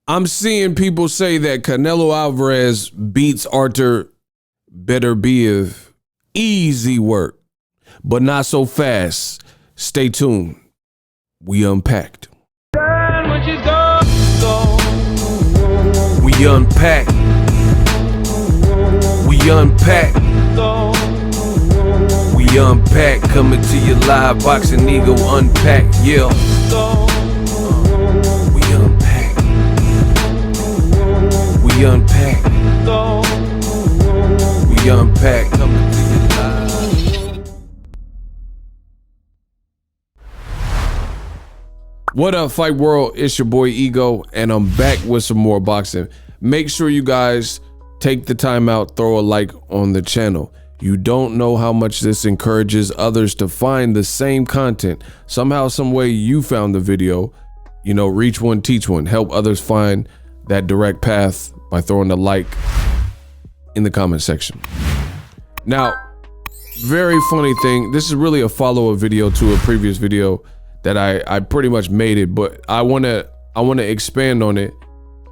I'm seeing people say that Canelo Alvarez beats Artur Beterbiev. Easy work, but not so fast. Stay tuned. We unpacked. We unpack. We unpack. We unpack. Coming to you live. Boxing Ego unpack. Yeah. We unpack. We unpack. We unpack. Coming to you live. What up, Fight World? It's your boy Ego, and I'm back with some more boxing. Make sure you guys take the time out, throw a like on the channel. You don't know how much this encourages others to find the same content. Somehow, some way you found the video, you know, reach one, teach one, help others find that direct path by throwing a like in the comment section. Now, very funny thing, this is really a follow-up video to a previous video that I pretty much made it, but I wanna expand on it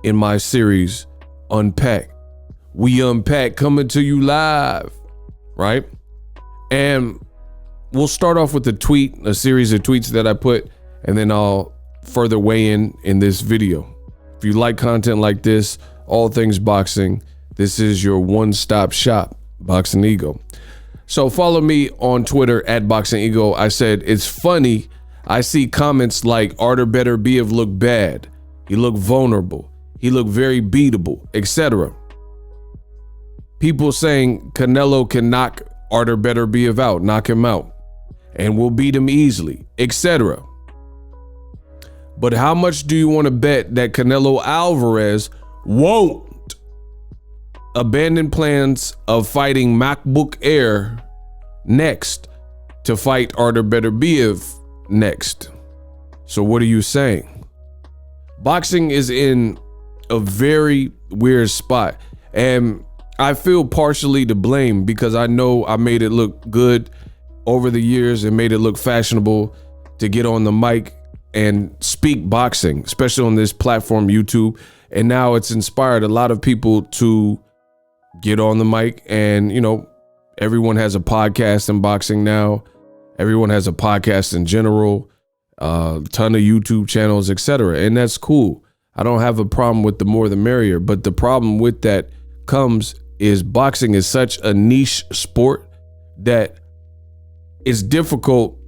in my series, Unpack. We unpack, coming to you live, right? And we'll start off with a series of tweets that I put, and then I'll further weigh in this video. If you like content like this, all things boxing, this is your one-stop shop, Boxing Ego. So follow me on Twitter at Boxing Ego. I said, it's funny, I see comments like Artur Beterbiev look bad, he looked vulnerable, he looked very beatable, etc. People saying Canelo can knock Artur Beterbiev out, knock him out, and will beat him easily, etc. But how much do you want to bet that Canelo Alvarez won't abandon plans of fighting MacBook Air next to fight Artur Beterbiev next? So what are you saying? Boxing is in a very weird spot, and I feel partially to blame because I know I made it look good over the years and made it look fashionable to get on the mic and speak boxing, especially on this platform, YouTube. And now it's inspired a lot of people to get on the mic, and you know, everyone has a podcast in boxing now. Everyone has a podcast in general, ton of YouTube channels, etc. And that's cool. I don't have a problem with the more the merrier, but the problem with that comes is boxing is such a niche sport that it's difficult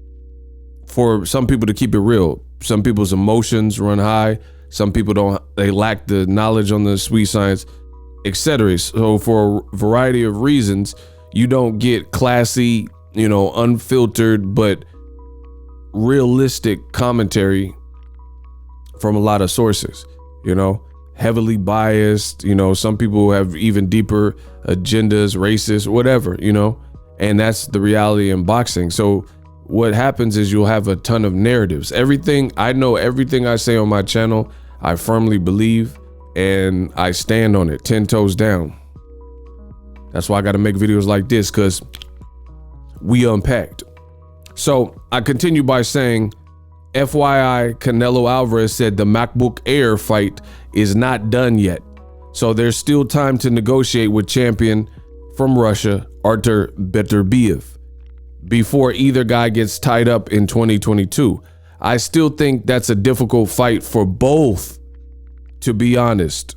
for some people to keep it real. Some people's emotions run high. Some people don't, they lack the knowledge on the sweet science, etc. So for a variety of reasons, you don't get classy, you know, unfiltered, but realistic commentary from a lot of sources, you know, heavily biased, you know, some people have even deeper agendas, racist, whatever, you know, and that's the reality in boxing. So what happens is you'll have a ton of narratives. Everything I know, everything I say on my channel, I firmly believe, and I stand on it 10 toes down. That's why I got to make videos like this, because we unpacked. So I continue by saying, FYI, Canelo Alvarez said the MacBook Air fight is not done yet. So there's still time to negotiate with champion from Russia, Artur Beterbiev, before either guy gets tied up in 2022. I still think that's a difficult fight for both, to be honest.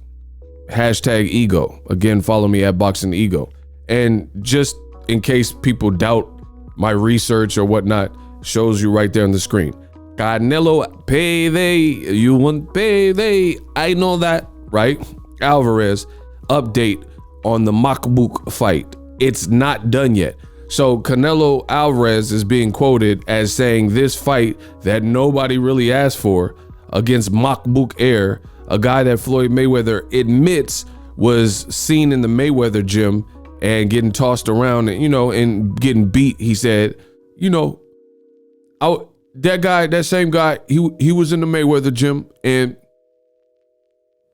Hashtag ego. Again, follow me at Boxing Ego. And just in case people doubt my research or whatnot, shows you right there on the screen. Canelo payday, you want payday. I know that, right? Alvarez update on the MacBook fight. It's not done yet. So Canelo Alvarez is being quoted as saying this fight that nobody really asked for against MacBook Air, a guy that Floyd Mayweather admits was seen in the Mayweather gym and getting tossed around and, you know, and getting beat. He said, you know, that same guy, he was in the Mayweather gym, and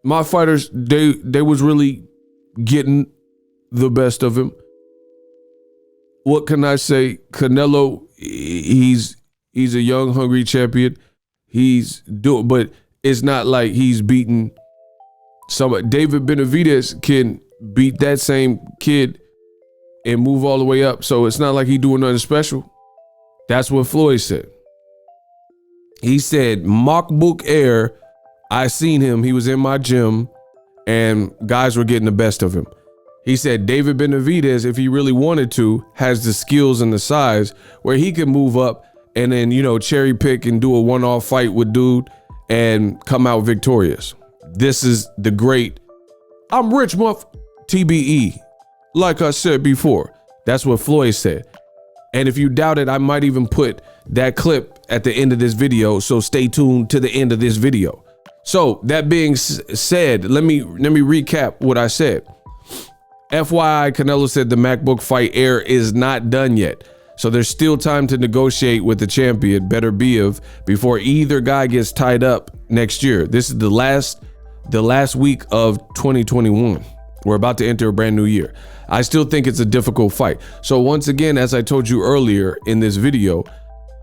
my fighters, they was really getting the best of him. What can I say? Canelo, he's a young, hungry champion. But it's not like he's beating David Benavidez can beat that same kid and move all the way up. So it's not like he doing nothing special. That's what Floyd said. He said, MacBook Air, I seen him. He was in my gym and guys were getting the best of him. He said David Benavidez, if he really wanted to, has the skills and the size where he can move up and then, you know, cherry pick and do a one-off fight with dude and come out victorious. This is the great, I'm rich, TBE. Like I said before, that's what Floyd said. And if you doubt it, I might even put that clip at the end of this video. So stay tuned to the end of this video. So that being said, let me recap what I said. FYI, Canelo said the MacBook Fight Air is not done yet. So there's still time to negotiate with the champion, Beterbiev, before either guy gets tied up next year. This is the last week of 2021. We're about to enter a brand new year. I still think it's a difficult fight. So once again, as I told you earlier in this video,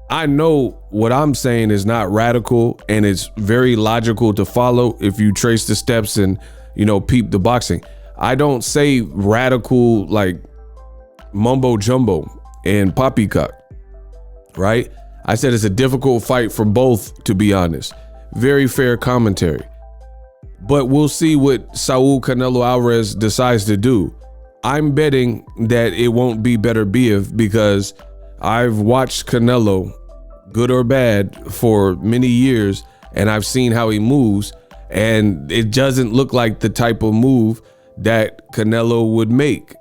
I know what I'm saying is not radical and it's very logical to follow if you trace the steps and, you know, peep the boxing. I don't say radical like mumbo jumbo and poppycock, right? I said it's a difficult fight for both, to be honest. Very fair commentary. But we'll see what Saul Canelo Alvarez decides to do. I'm betting that it won't be Beterbiev because I've watched Canelo, good or bad, for many years, and I've seen how he moves, and it doesn't look like the type of move that Canelo would make.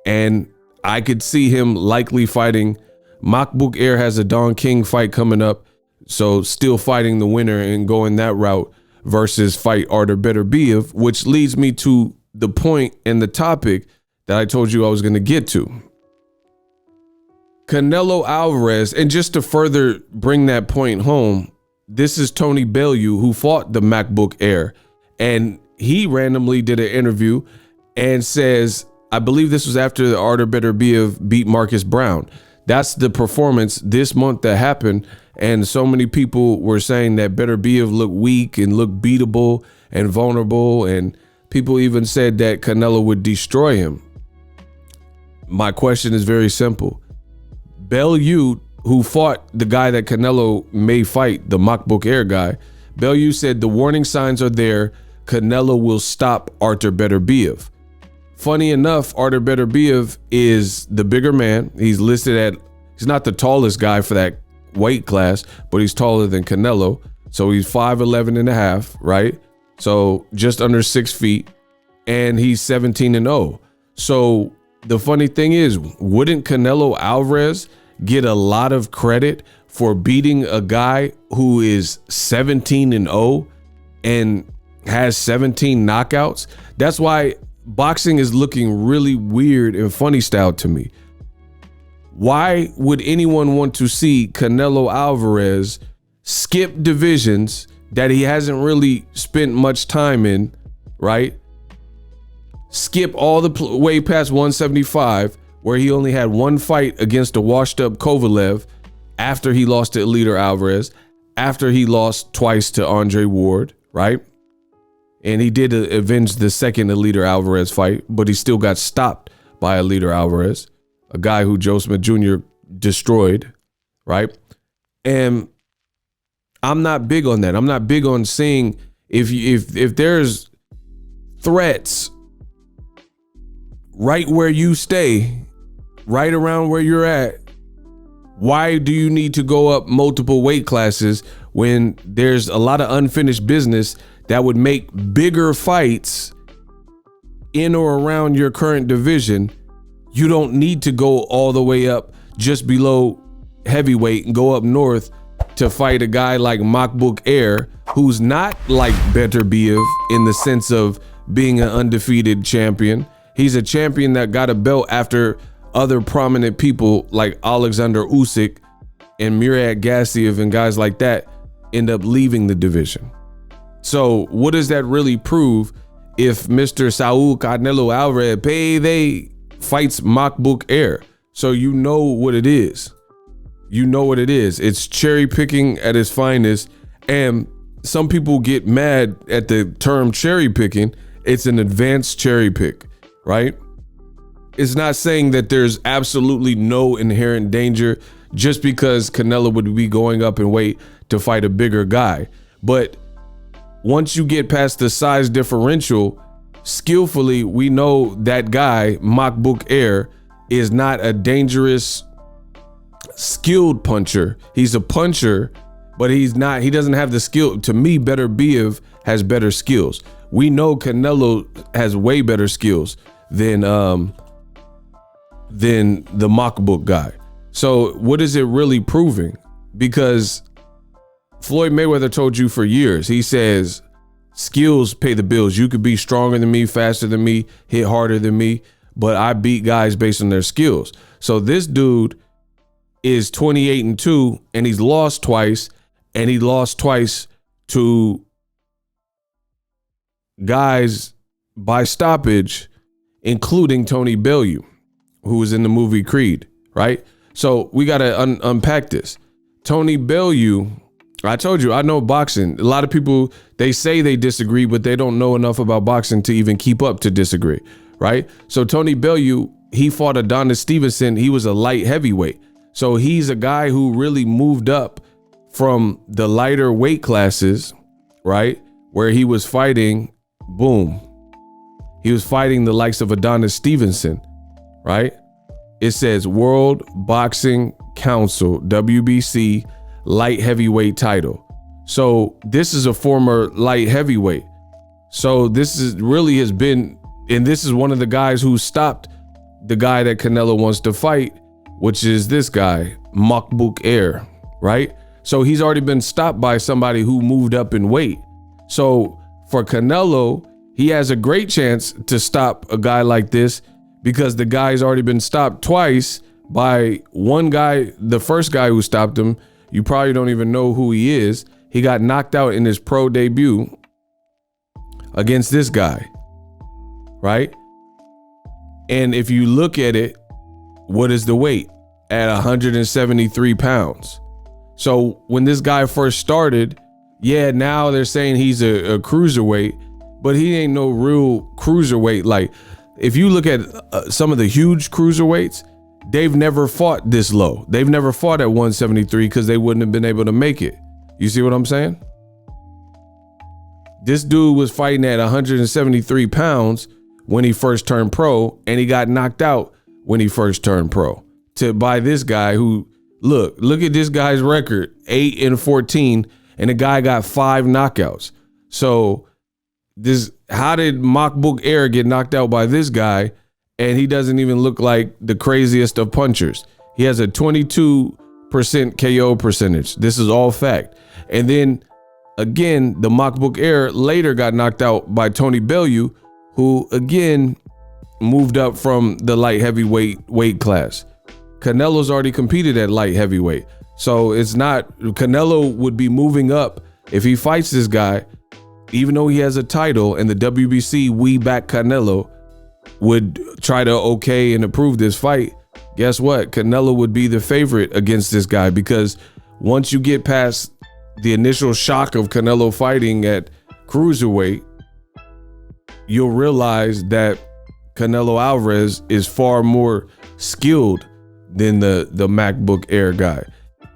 And I could see him likely fighting. MacBook Air has a Don King fight coming up, so still fighting the winner and going that route versus fight Artur Beterbiev, which leads me to the point and the topic that I told you I was going to get to. Canelo Alvarez, and just to further bring that point home, this is Tony Bellew, who fought the MacBook Air, and he randomly did an interview and says, I believe this was after the Artur Beterbiev beat Marcus Brown. That's the performance this month that happened, and so many people were saying that Beterbiev looked weak and looked beatable and vulnerable, and people even said that Canelo would destroy him. My question is very simple. Bellew, who fought the guy that Canelo may fight, the MacBook Air guy, Bellew said the warning signs are there. Canelo will stop Artur Beterbiev. Funny enough, Artur Beterbiev is the bigger man. He's listed at, he's not the tallest guy for that weight class, but he's taller than Canelo. So he's 5'11 and a half, right? So just under 6 feet, and he's 17-0. So the funny thing is, wouldn't Canelo Alvarez get a lot of credit for beating a guy who is 17-0 and has 17 knockouts? That's why boxing is looking really weird and funny style to me. Why would anyone want to see Canelo Alvarez skip divisions that he hasn't really spent much time in, right? Skip all the way past 175, where he only had one fight against a washed up Kovalev after he lost to Eleider Alvarez, after he lost twice to Andre Ward, right? And he did avenge the second Eleider Alvarez fight, but he still got stopped by Eleider Alvarez, a guy who Joe Smith Jr. destroyed, right? And I'm not big on that. I'm not big on seeing if there's threats right where you stay, right around where you're at, why do you need to go up multiple weight classes when there's a lot of unfinished business that would make bigger fights in or around your current division? You don't need to go all the way up just below heavyweight and go up north to fight a guy like MacBook Air, who's not like Beterbiev in the sense of being an undefeated champion. He's a champion that got a belt after other prominent people like Alexander Usyk and Murad Gassiev and guys like that end up leaving the division. So what does that really prove if Mr. Saul Canelo Alvarez they fights MacBook Air? So you know what it is. You know what it is. It's cherry picking at its finest. And some people get mad at the term cherry picking It's an advanced cherry pick, right? It's not saying that there's absolutely no inherent danger just because Canelo would be going up in weight to fight a bigger guy. But once you get past the size differential, skillfully, we know that guy, MacBook Air, is not a dangerous, skilled puncher. He's a puncher, but he doesn't have the skill. To me, Beterbiev has better skills. We know Canelo has way better skills than the MacBook guy. So what is it really proving? Because Floyd Mayweather told you for years, he says, skills pay the bills. You could be stronger than me, faster than me, hit harder than me, but I beat guys based on their skills. So this dude is 28-2, and he's lost twice, and he lost twice to guys by stoppage, including Tony Bellew, who was in the movie Creed, right? So we got to unpack this. Tony Bellew, I told you, I know boxing. A lot of people, they say they disagree, but they don't know enough about boxing to even keep up to disagree, right? So Tony Bellew, he fought Adonis Stevenson. He was a light heavyweight. So he's a guy who really moved up from the lighter weight classes, right? Where he was fighting, boom. He was fighting the likes of Adonis Stevenson, right? It says World Boxing Council, WBC, light heavyweight title. So this is a former light heavyweight. So this is really has been, and this is one of the guys who stopped the guy that Canelo wants to fight, which is this guy, MacBook Air, right? So he's already been stopped by somebody who moved up in weight. So for Canelo, he has a great chance to stop a guy like this because the guy's already been stopped twice by one guy. The first guy who stopped him, you probably don't even know who he is. He got knocked out in his pro debut against this guy, right? And if you look at it, what is the weight? At 173 pounds. So when this guy first started, yeah, now they're saying he's a cruiserweight, but he ain't no real cruiserweight. Like, if you look at some of the huge cruiserweights, they've never fought this low. They've never fought at 173 because they wouldn't have been able to make it. You see what I'm saying? This dude was fighting at 173 pounds when he first turned pro, and he got knocked out when he first turned pro by this guy who, look at this guy's record, 8-14, and the guy got 5 knockouts. So how did MacBook Air get knocked out by this guy? And he doesn't even look like the craziest of punchers. He has a 22% KO percentage. This is all fact. And then again, the MacBook Air later got knocked out by Tony Bellew, who again moved up from the light heavyweight weight class. Canelo's already competed at light heavyweight. So it's not, Canelo would be moving up if he fights this guy, even though he has a title, and the WBC, We Back Canelo, would try to okay and approve this fight. Guess what? Canelo would be the favorite against this guy, because once you get past the initial shock of Canelo fighting at cruiserweight, you'll realize that Canelo Alvarez is far more skilled than the MacBook Air guy.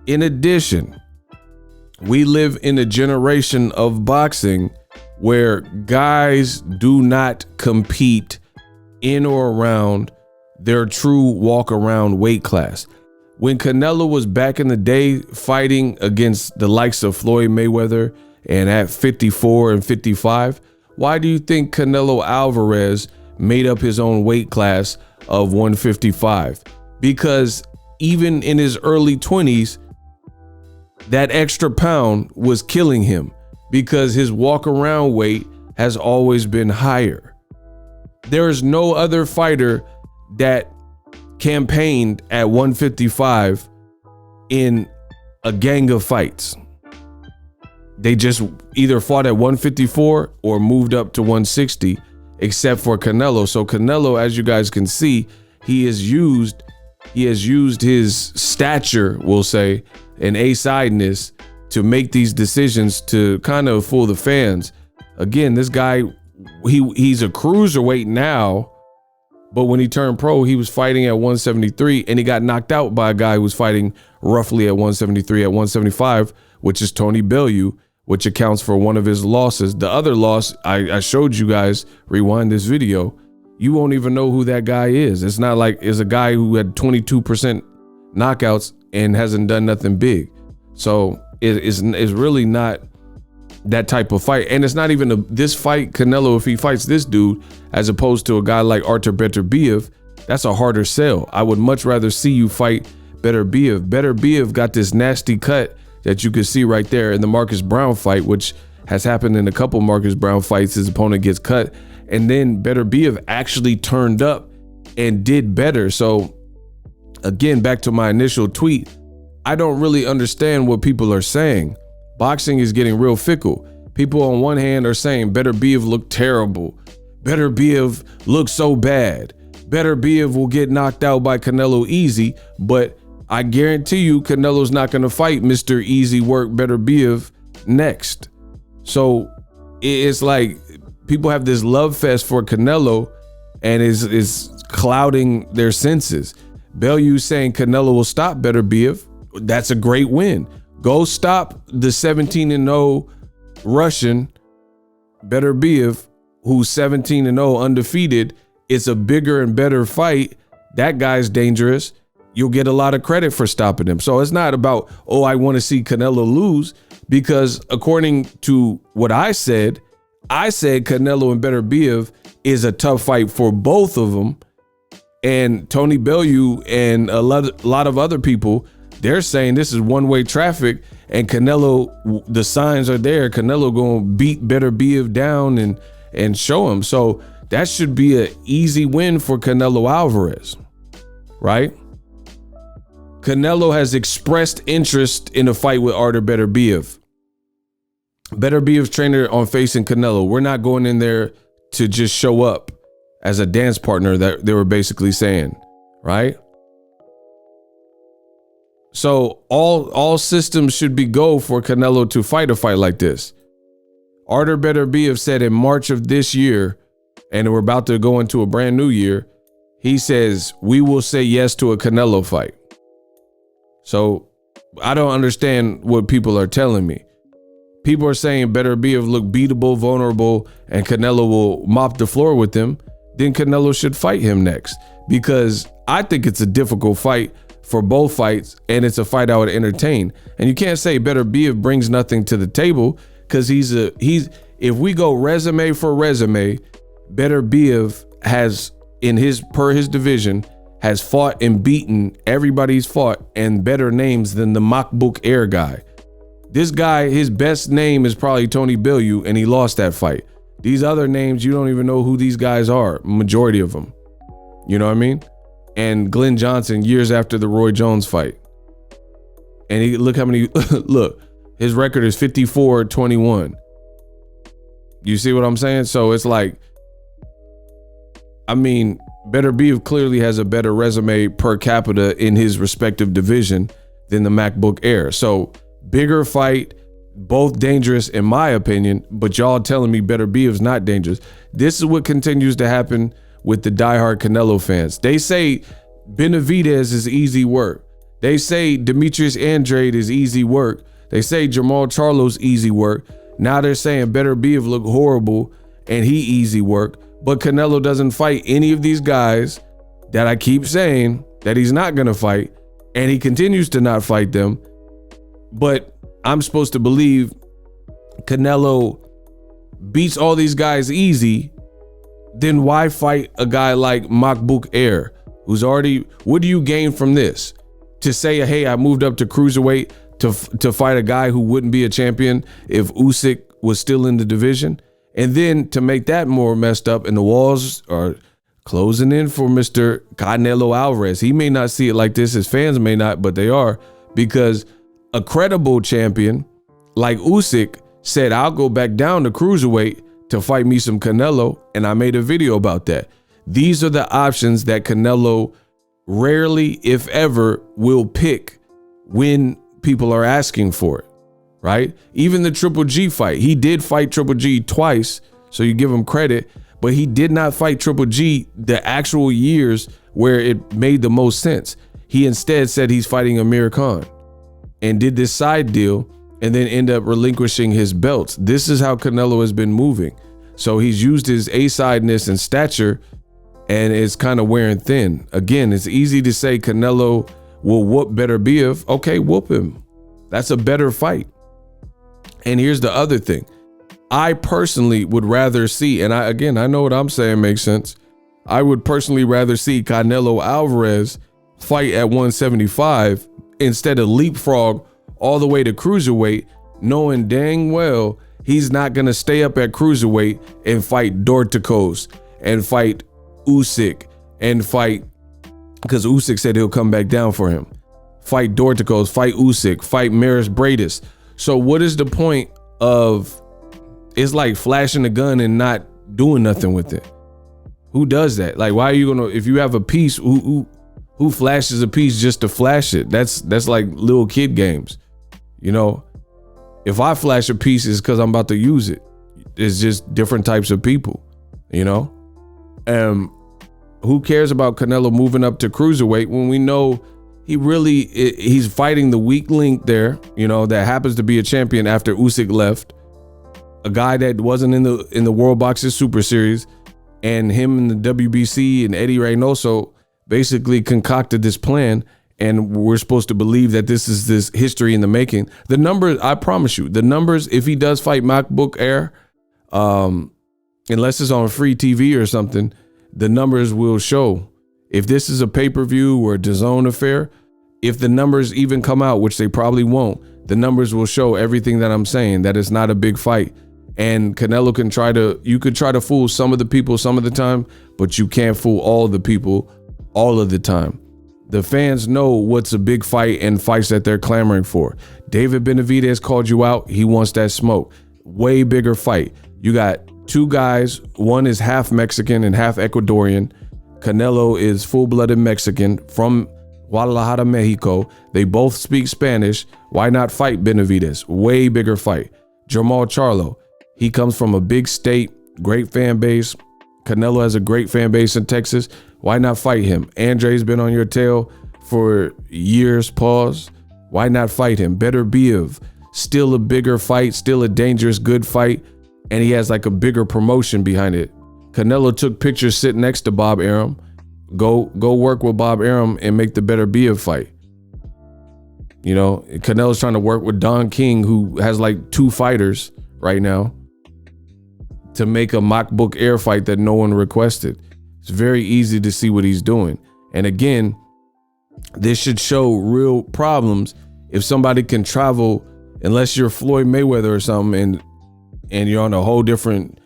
In addition, we live in a generation of boxing where guys do not compete in or around their true walk around weight class. When Canelo was back in the day fighting against the likes of Floyd Mayweather and at 54 and 55, why do you think Canelo Alvarez made up his own weight class of 155? Because even in his early 20s, that extra pound was killing him because his walk around weight has always been higher. There is no other fighter that campaigned at 155 in a gang of fights. They just either fought at 154 or moved up to 160, except for Canelo. So Canelo, as you guys can see, he has used his stature, we'll say, and a-sideness to make these decisions to kind of fool the fans. Again, this guy he's a cruiserweight now, but when he turned pro, he was fighting at 173 and he got knocked out by a guy who was fighting roughly at 173, at 175, which is Tony Bellew, which accounts for one of his losses. The other loss, I showed you guys, rewind this video, you won't even know who that guy is. It's not like it's a guy who had 22% knockouts and hasn't done nothing big. So it's really not that type of fight. And it's not even this fight, Canelo, if he fights this dude, as opposed to a guy like Artur Beterbiev, that's a harder sell. I would much rather see you fight Beterbiev. Beterbiev got this nasty cut that you can see right there in the Marcus Brown fight, which has happened in a couple Marcus Brown fights. His opponent gets cut, and then Beterbiev actually turned up and did better. So again, back to my initial tweet, I don't really understand what people are saying. Boxing is getting real fickle. People on one hand are saying Beterbiev looked terrible. Beterbiev looks so bad. Beterbiev will get knocked out by Canelo easy, but I guarantee you Canelo's not going to fight Mr. Easy Work Beterbiev next. So it's like people have this love fest for Canelo and is clouding their senses. Bellew saying Canelo will stop Beterbiev. That's a great win. Go stop the 17-0 Russian Beterbiev, who's 17-0 undefeated. It's a bigger and better fight. That guy's dangerous. You'll get a lot of credit for stopping him. So it's not about, oh, I want to see Canelo lose, because according to what I said Canelo and Beterbiev is a tough fight for both of them. And Tony Bellew and a lot of other people, they're saying this is one-way traffic, and Canelo, the signs are there. Canelo gonna beat Beterbiev down and show him. So that should be an easy win for Canelo Alvarez, right? Canelo has expressed interest in a fight with Artur Beterbiev. Beterbiev's trainer on facing Canelo. We're not going in there to just show up as a dance partner, that they were basically saying, right? So all systems should be go for Canelo to fight a fight like this. Artur Beterbiev said in March of this year, and we're about to go into a brand new year, he says, we will say yes to a Canelo fight. So I don't understand what people are telling me. People are saying Beterbiev look beatable, vulnerable, and Canelo will mop the floor with him. Then Canelo should fight him next, because I think it's a difficult fight for both fights, and it's a fight I would entertain. And you can't say Beterbiev brings nothing to the table, because if we go resume for resume, Beterbiev has per his division has fought and beaten everybody's fought and better names than the MacBook Air guy. This guy, his best name is probably Tony Bellew, and he lost that fight. These other names, you don't even know who these guys are, majority of them. You know what I mean? And Glenn Johnson years after the Roy Jones fight. And look how many, look, his record is 54-21. You see what I'm saying? So it's like, I mean, Beterbiev clearly has a better resume per capita in his respective division than the MacBook Air. So bigger fight, both dangerous in my opinion, but y'all telling me Beterbiev's not dangerous. This is what continues to happen with the diehard Canelo fans. They say Benavidez is easy work. They say Demetrius Andrade is easy work. They say Jamal Charlo's easy work. Now they're saying Beterbiev look horrible and he easy work. But Canelo doesn't fight any of these guys that I keep saying that he's not going to fight, and he continues to not fight them. But I'm supposed to believe Canelo beats all these guys easy. Then why fight a guy like MacBook Air, who's already, what do you gain from this? To say, hey, I moved up to cruiserweight to fight a guy who wouldn't be a champion if Usyk was still in the division? And then to make that more messed up, and the walls are closing in for Mr. Canelo Alvarez. He may not see it like this, his fans may not, but they are, because a credible champion like Usyk said, I'll go back down to cruiserweight to fight me some Canelo, and I made a video about that. These are the options that Canelo rarely, if ever, will pick when people are asking for it. Right? Even the Triple G fight, he did fight Triple G twice. So you give him credit, but he did not fight Triple G the actual years where it made the most sense. He instead said he's fighting Amir Khan and did this side deal and then end up relinquishing his belts. This is how Canelo has been moving. So he's used his A-sideness and stature and it's kind of wearing thin. Again, it's easy to say Canelo will whoop Beterbiev. Okay, whoop him. That's a better fight. And here's the other thing. I personally would rather see, and I know what I'm saying makes sense. I would personally rather see Canelo Alvarez fight at 175 instead of leapfrog all the way to cruiserweight, knowing dang well he's not going to stay up at cruiserweight and fight Dorticos and fight Usyk and fight, because Usyk said he'll come back down for him. Fight Dorticos, fight Usyk, fight Maris Bradis. So what is the point of, it's like flashing a gun and not doing nothing with it? Who does that? Like, why are you gonna, if you have a piece, who flashes a piece just to flash it? That's like little kid games. You know, if I flash a piece, it's because I'm about to use it. It's just different types of people, you know? Who cares about Canelo moving up to cruiserweight when we know he's fighting the weak link there, you know, that happens to be a champion after Usyk left, a guy that wasn't in the World Boxing Super Series, and him and the WBC and Eddie Reynoso basically concocted this plan, and we're supposed to believe that this is this history in the making. The numbers, I promise you, the numbers, if he does fight MacBook Air, unless it's on free TV or something, the numbers will show. If this is a pay-per-view or a DAZN affair, if the numbers even come out, which they probably won't, the numbers will show everything that I'm saying, that it's not a big fight. And Canelo you could try to fool some of the people some of the time, but you can't fool all the people all of the time. The fans know what's a big fight and fights that they're clamoring for. David Benavidez called you out. He wants that smoke. Way bigger fight. You got two guys. One is half Mexican and half Ecuadorian. Canelo is full-blooded Mexican from Guadalajara, Mexico. They both speak Spanish. Why not fight Benavidez? Way bigger fight. Jermall Charlo. He comes from a big state, great fan base. Canelo has a great fan base in Texas. Why not fight him? Andre's been on your tail for years, pause. Why not fight him? Beterbiev, still a bigger fight, still a dangerous, good fight. And he has like a bigger promotion behind it. Canelo took pictures sitting next to Bob Arum. Go work with Bob Arum and make the Beterbiev fight. You know, Canelo's trying to work with Don King, who has like 2 fighters right now, to make a MacBook Air fight that no one requested. It's very easy to see what he's doing. And again, this should show real problems. If somebody can travel, unless you're Floyd Mayweather or something, and you're on a whole different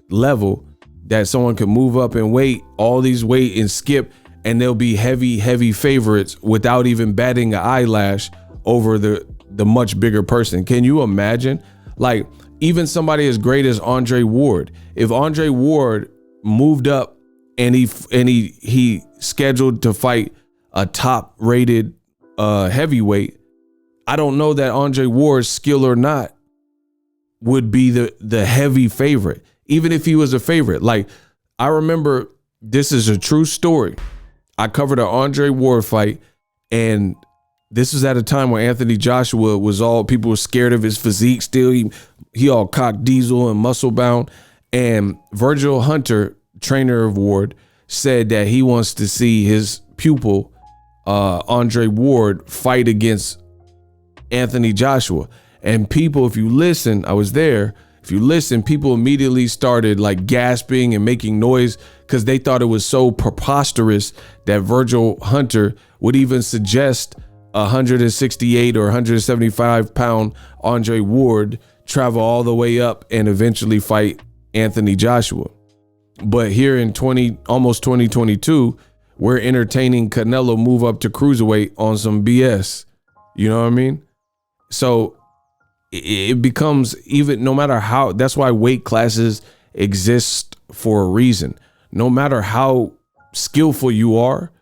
level, that someone can move up and weight, all these weight and skip, and they'll be heavy favorites without even batting an eyelash over the much bigger person. Can you imagine? Like, even somebody as great as Andre Ward, if Andre Ward moved up and he scheduled to fight a top rated heavyweight, I don't know that Andre Ward's skill or not would be the heavy favorite, even if he was a favorite. Like, I remember, this is a true story. I covered an Andre Ward fight, and this was at a time where Anthony Joshua people were scared of his physique still. He all cock diesel and muscle bound. And Virgil Hunter, trainer of Ward, said that he wants to see his pupil, Andre Ward, fight against Anthony Joshua. And people, if you listen, I was there. If you listen, people immediately started like gasping and making noise because they thought it was so preposterous that Virgil Hunter would even suggest 168 or 175 pound Andre Ward travel all the way up and eventually fight Anthony Joshua. But here in almost 2022, we're entertaining Canelo move up to cruiserweight on some BS. You know what I mean? So it becomes, even no matter how, that's why weight classes exist for a reason. No matter how skillful you are,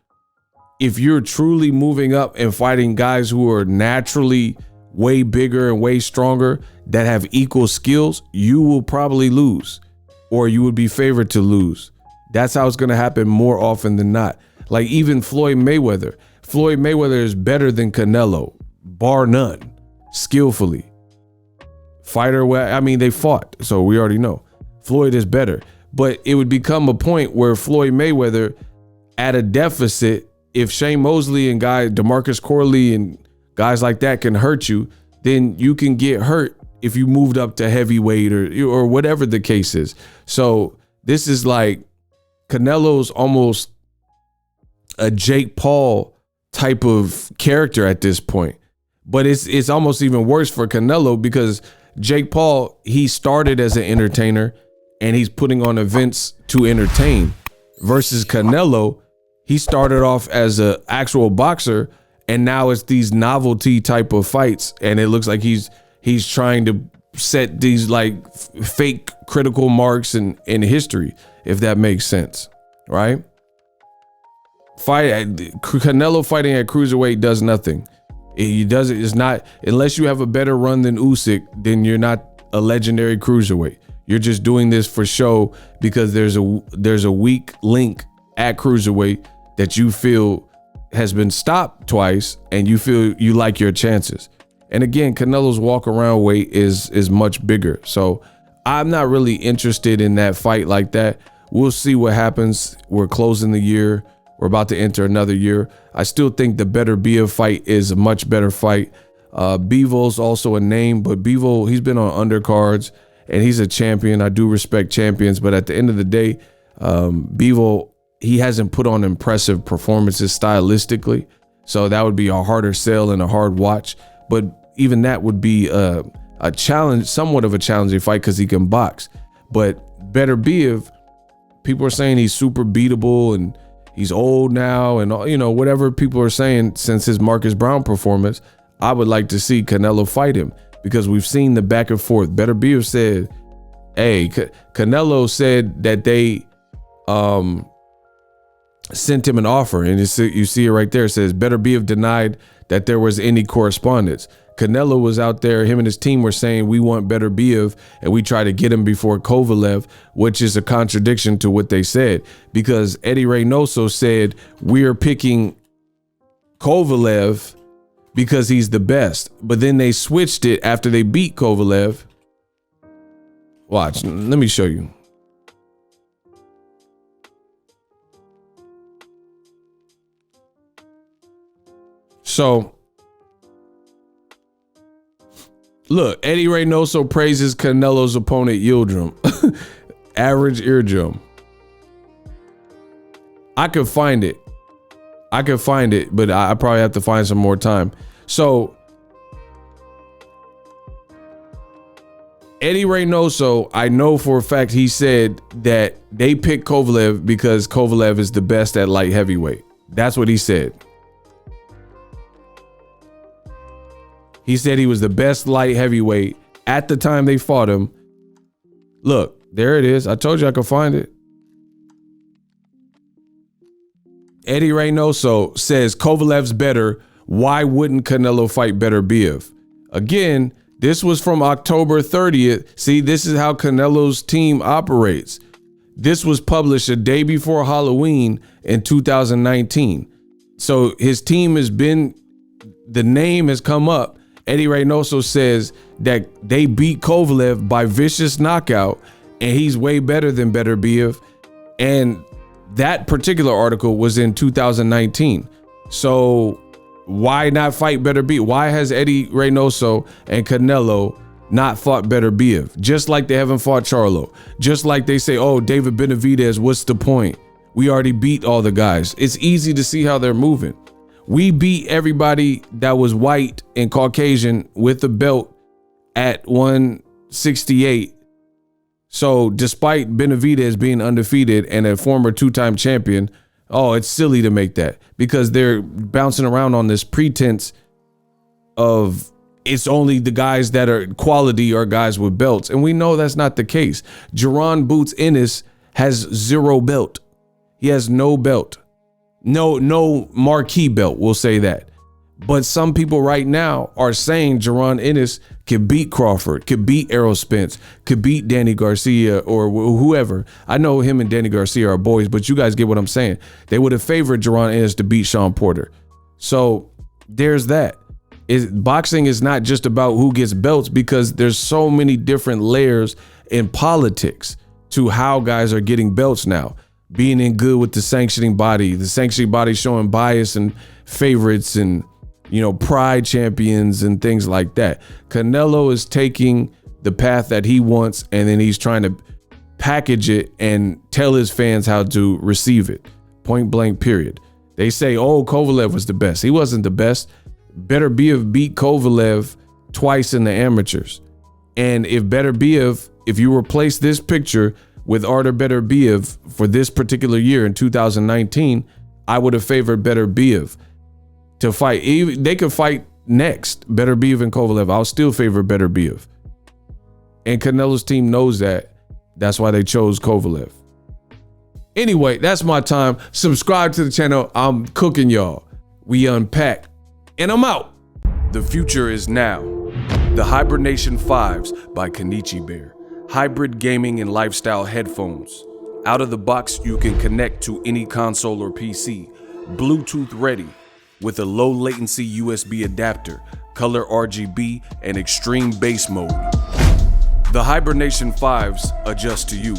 if you're truly moving up and fighting guys who are naturally way bigger and way stronger that have equal skills, you will probably lose. or you would be favored to lose. That's how it's going to happen more often than not. Like even Floyd Mayweather is better than Canelo, bar none, skillfully. Fighter, I mean, they fought, so we already know. Floyd is better. But it would become a point where Floyd Mayweather at a deficit, if Shane Mosley and DeMarcus Corley and guys like that can hurt you, then you can get hurt if you moved up to heavyweight or whatever the case is. So this is like Canelo's almost a Jake Paul type of character at this point. But it's almost even worse for Canelo because Jake Paul, he started as an entertainer and he's putting on events to entertain, versus Canelo, he started off as an actual boxer and now it's these novelty type of fights, and it looks like he's trying to set these like fake critical marks in history, if that makes sense, right? Canelo fighting at cruiserweight does nothing. It's not, unless you have a better run than Usyk, then you're not a legendary cruiserweight. You're just doing this for show because there's a weak link at cruiserweight that you feel has been stopped twice and you feel you like your chances. And again, Canelo's walk around weight is much bigger. So I'm not really interested in that fight like that. We'll see what happens. We're closing the year. We're about to enter another year. I still think the Beterbiev fight is a much better fight. Bivol's also a name, but Bivol, he's been on undercards and he's a champion. I do respect champions, but at the end of the day, Bivol, he hasn't put on impressive performances stylistically. So that would be a harder sell and a hard watch. But even that would be a challenge, somewhat of a challenging fight because he can box. But Beterbiev, people are saying he's super beatable and he's old now and, you know, whatever people are saying since his Marcus Brown performance. I would like to see Canelo fight him because we've seen the back and forth. Beterbiev said, hey, Canelo said that they sent him an offer, and you see it right there. It says Beterbiev denied that there was any correspondence. Canelo was out there, him and his team were saying, we want Beterbiev and we try to get him before Kovalev, which is a contradiction to what they said, because Eddie Reynoso said we're picking Kovalev because he's the best. But then they switched it after they beat Kovalev. Watch, let me show you. So, look, Eddie Reynoso praises Canelo's opponent, Yildirim. Average eardrum. I could find it, but I probably have to find some more time. So, Eddie Reynoso, I know for a fact he said that they picked Kovalev because Kovalev is the best at light heavyweight. That's what he said. He said he was the best light heavyweight at the time they fought him. Look, there it is. I told you I could find it. Eddie Reynoso says Kovalev's better. Why wouldn't Canelo fight Beterbiev? Again, this was from October 30th. See, this is how Canelo's team operates. This was published a day before Halloween in 2019. So his team has been, the name has come up. Eddie Reynoso says that they beat Kovalev by vicious knockout and he's way better than Beterbiev. And that particular article was in 2019. So why not fight Beterbiev? Why has Eddie Reynoso and Canelo not fought Beterbiev? Just like they haven't fought Charlo. Just like they say, oh, David Benavidez, what's the point? We already beat all the guys. It's easy to see how they're moving. We beat everybody that was white and Caucasian with the belt at 168. So despite Benavidez being undefeated and a former two-time champion, oh, it's silly to make that because they're bouncing around on this pretense of it's only the guys that are quality or guys with belts. And we know that's not the case. Jaron Boots Ennis has 0 belt. He has no belt. No marquee belt, we'll say that. But some people right now are saying Jaron Ennis could beat Crawford, could beat Errol Spence, could beat Danny Garcia or whoever. I know him and Danny Garcia are boys, but you guys get what I'm saying. They would have favored Jaron Ennis to beat Sean Porter. So there's that. Boxing is not just about who gets belts, because there's so many different layers in politics to how guys are getting belts now. Being in good with the sanctioning body showing bias and favorites and, you know, pride champions and things like that. Canelo is taking the path that he wants, and then he's trying to package it and tell his fans how to receive it. Point blank, period. They say, oh, Kovalev was the best. He wasn't the best. Beterbiev beat Kovalev twice in the amateurs. And if you replace this picture with Artur Beterbiev for this particular year in 2019, I would have favored Beterbiev to fight. They could fight next, Beterbiev and Kovalev. I'll still favor Beterbiev. And Canelo's team knows that. That's why they chose Kovalev. Anyway, that's my time. Subscribe to the channel. I'm cooking y'all. We unpack. And I'm out. The future is now. The Hibernation 5s by Kenichi Bear. Hybrid gaming and lifestyle headphones. Out of the box, you can connect to any console or PC. Bluetooth ready with a low latency USB adapter, color RGB, and extreme bass mode. The Hibernation 5s adjust to you.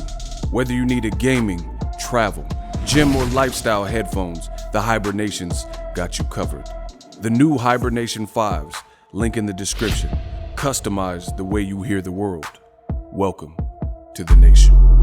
Whether you need a gaming, travel, gym, or lifestyle headphones, the Hibernations got you covered. The new Hibernation 5s, link in the description. Customize the way you hear the world. Welcome to the nation.